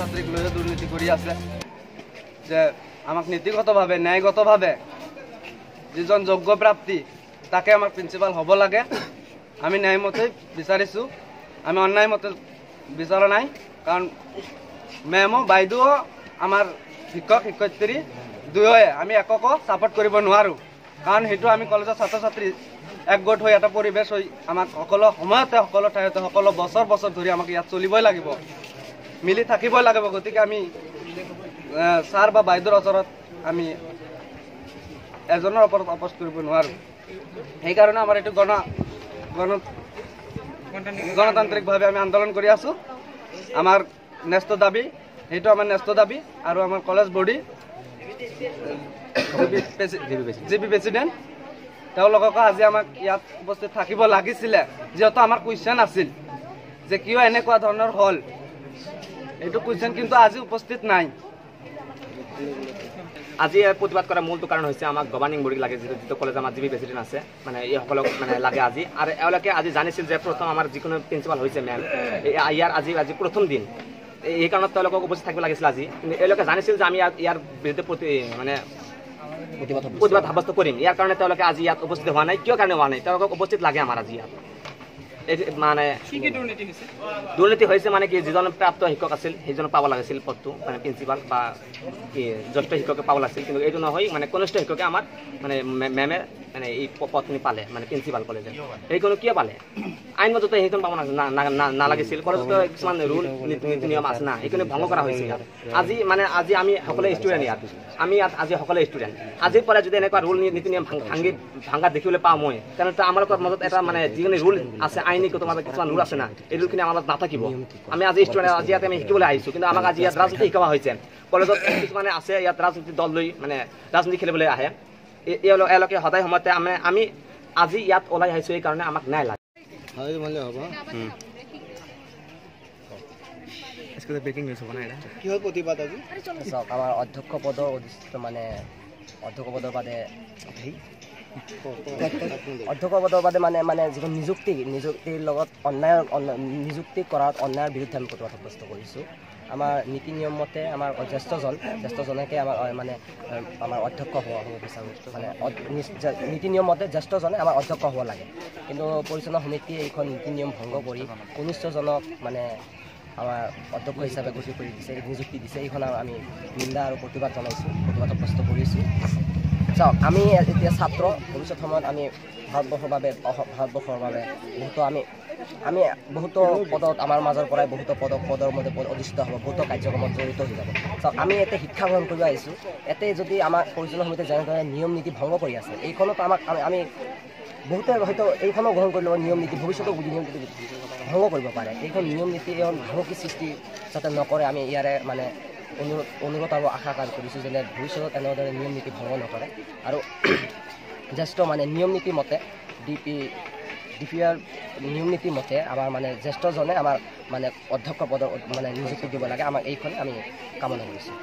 ছাত্ৰীক লৈ দুৰ্নীতি কৰি আছে যে আমাক নীতিগতভাৱে ন্যায়গতভাৱে যিজন যোগ্য প্ৰাপ্তি তাকে আমাক প্ৰিন্সিপাল হ'ব লাগে। আমি ন্যায়মতে বিচাৰিছোঁ, আমি অন্যায়মতে বিচৰা নাই। কাৰণ মেমো বাইদেউ আমাৰ শিক্ষক শিক্ষয়িত্ৰী দুয়োৱে আমি এককো ছাপোৰ্ট কৰিব নোৱাৰোঁ। কাৰণ সেইটো আমি কলেজৰ ছাত্ৰ ছাত্ৰী একগোট হৈ এটা পৰিৱেশ হৈ আমাক সকলো সময়তে সকলো ঠাইতে সকলো বছৰ বছৰ ধৰি আমাক ইয়াত চলিবই লাগিব, মিলি থাকিবই লাগিব। গতিকে আমি ছাৰ বা বাইদেউৰ ওচৰত আমি এজনৰ ওপৰত আপোচ কৰিব নোৱাৰোঁ। সেইকাৰণে আমাৰ এইটো গণতান্ত্ৰিকভাৱে আমি আন্দোলন কৰি আছোঁ। আমাৰ নেক্সট দাবী সেইটো আমাৰ নেক্সট দাবী। আৰু আমাৰ কলেজ বডি জিপি প্ৰেচিডেণ্ট তেওঁলোককো আজি আমাক ইয়াত উপস্থিত থাকিব লাগিছিলে, যিহেতু আমাৰ কুৱেশ্যন আছিল যে কিয় এনেকুৱা ধৰণৰ হ'ল। এইটো কুৱেশ্যন কিন্তু আজি উপস্থিত নাই। আজি প্ৰতিবাদ কৰাৰ মূলটো কাৰণ হৈছে আমাক গভৰ্ণিং বডি লাগে, যিটো কলেজ আমাৰ জিপি প্ৰেচিডেণ্ট আছে, মানে এইসকলক মানে লাগে আজি। আৰু এওঁলোকে আজি জানিছিল যে প্ৰথম আমাৰ যিকোনো প্ৰিন্সিপাল হৈছে মেম, ইয়াৰ আজি প্ৰথম দিন, এই কাৰণত তেওঁলোকক উপস্থিত থাকিব লাগিছিল আজি। কিন্তু এওঁলোকে জানিছিল যে আমি ইয়াৰ বিৰুদ্ধে মানে প্ৰতিবাদ সাব্যস্ত কৰিম। ইয়াৰ কাৰণে তেওঁলোকে আজি ইয়াত উপস্থিত হোৱা নাই। কিয় কাৰণে হোৱা নাই? তেওঁলোকক উপস্থিত লাগে আমাৰ আজি ইয়াত। মানে দুৰ্নীতি হৈছে মানে কি, যিজন প্ৰাপ্ত শিক্ষক আছিল সেইজনক পাব লাগিছিল পদটো, মানে প্ৰিন্সিপাল বা জ্যেষ্ঠ শিক্ষকে পাব লাগিছিল। কিন্তু এইটো নহয়, মানে কনিষ্ঠ শিক্ষকে আমাৰ মানে মেমে মানে এই পদখিনি পালে, মানে প্ৰিন্সিপাল কলেজে। সেইখনো কিয় পালে? আইনমতে সেইখন পাব নালাগিছিল। কলেজত কিছুমান ৰুল নীতি নিয়ম আছে না, সেইখিনি ভংগ কৰা হৈছে ইয়াত। আজি আমি সকলোৱে ষ্টুডেণ্ট ইয়াত, আমি ইয়াত আজি সকলোৱে ষ্টুডেণ্ট। আজিৰ পৰা যদি এনেকুৱা ৰুল নীতি নিয়ম ভাঙা দেখিবলৈ পাওঁ মই, তেনেহ'লে আমাৰ মাজত এটা মানে যিখিনি ৰুল আছে, আইনীগত মাজত কিছুমান ৰুল আছে না, এই ৰুলখিনি আমাৰ মাজত নাথাকিব। আমি আজি ষ্টুডেণ্ট, আজি ইয়াত আমি শিকিবলৈ আহিছোঁ, কিন্তু আমাক আজি ইয়াত ৰাজনীতি শিকোৱা হৈছে। কলেজত কিছুমানে আছে ইয়াত ৰাজনীতি দল লৈ মানে ৰাজনীতি খেলিবলৈ আহে। এওঁলোকে সদায় সময়তে আমি আজি ইয়াত ওলাই আহিছোঁ, এই কাৰণে আমাক ন্যায় লাগে। আমাৰ অধ্যক্ষ পদৰ উদ্দেশ্য মানে অধ্যক্ষ পদৰ বাদে মানে যিখন নিযুক্তিৰ লগত নিযুক্তি কৰাত অন্যায়ৰ বিৰুদ্ধে আমি প্ৰতিবাদ সাব্যস্ত কৰিছোঁ। আমাৰ নীতি নিয়ম মতে আমাৰ জ্যেষ্ঠজনকে আমাৰ অধ্যক্ষ হ'ব বিচাৰোঁ। মানে নীতি নিয়ম মতে জ্যেষ্ঠজনে আমাৰ অধ্যক্ষ হ'ব লাগে। কিন্তু পৰিচালনা সমিতিয়ে এইখন নীতি নিয়ম ভংগ কৰি কনিষ্ঠজনক মানে আমাৰ অধ্যক্ষ হিচাপে গঠন কৰি দিছে, নিযুক্তি দিছে। এইখন আমি নিন্দা আৰু প্ৰতিবাদ জনাইছোঁ, প্ৰতিবাদ সাব্যস্ত কৰিছোঁ। চাওক, আমি এতিয়া ছাত্ৰ, ভৱিষ্যত সময়ত আমি ভাৰতবৰ্ষৰ বাবে বহুতো আমি বহুতো পদত আমাৰ মাজৰ পৰাই বহুতো পদৰ মধ্যে অধিষ্ঠিত হ'ব, বহুতো কাৰ্যক্ৰমত জড়িত হৈ যাব। চাওক, আমি ইয়াতে শিক্ষা গ্ৰহণ কৰিব আহিছোঁ। ইয়াতে যদি আমাৰ পৰিচালনা সমিতিয়ে যেনেদৰে নিয়ম নীতি ভংগ কৰি আছে, এইখনত আমি বহুতে হয়তো এইখনো গ্ৰহণ কৰি ল'ব, নিয়ম নীতি ভৱিষ্যতেও নিয়ম নীতি ভংগ কৰিব পাৰে। এইখন নিয়ম নীতি ভাবুকি সৃষ্টি যাতে নকৰে, আমি ইয়াৰে মানে অনুৰোধ আৰু আশা কৰিছোঁ যেনে ভৱিষ্যতত এনেদৰে নিয়ম নীতি ভংগ নকৰে। আৰু জ্যেষ্ঠ মানে নিয়ম নীতি মতে ডিপিআৰ নিয়ম নীতি মতে আমাৰ মানে জ্যেষ্ঠজনে আমাৰ মানে অধ্যক্ষ পদৰ মানে নিযুক্তি দিব লাগে। আমাক এইখনে আমি কামনা কৰিছোঁ।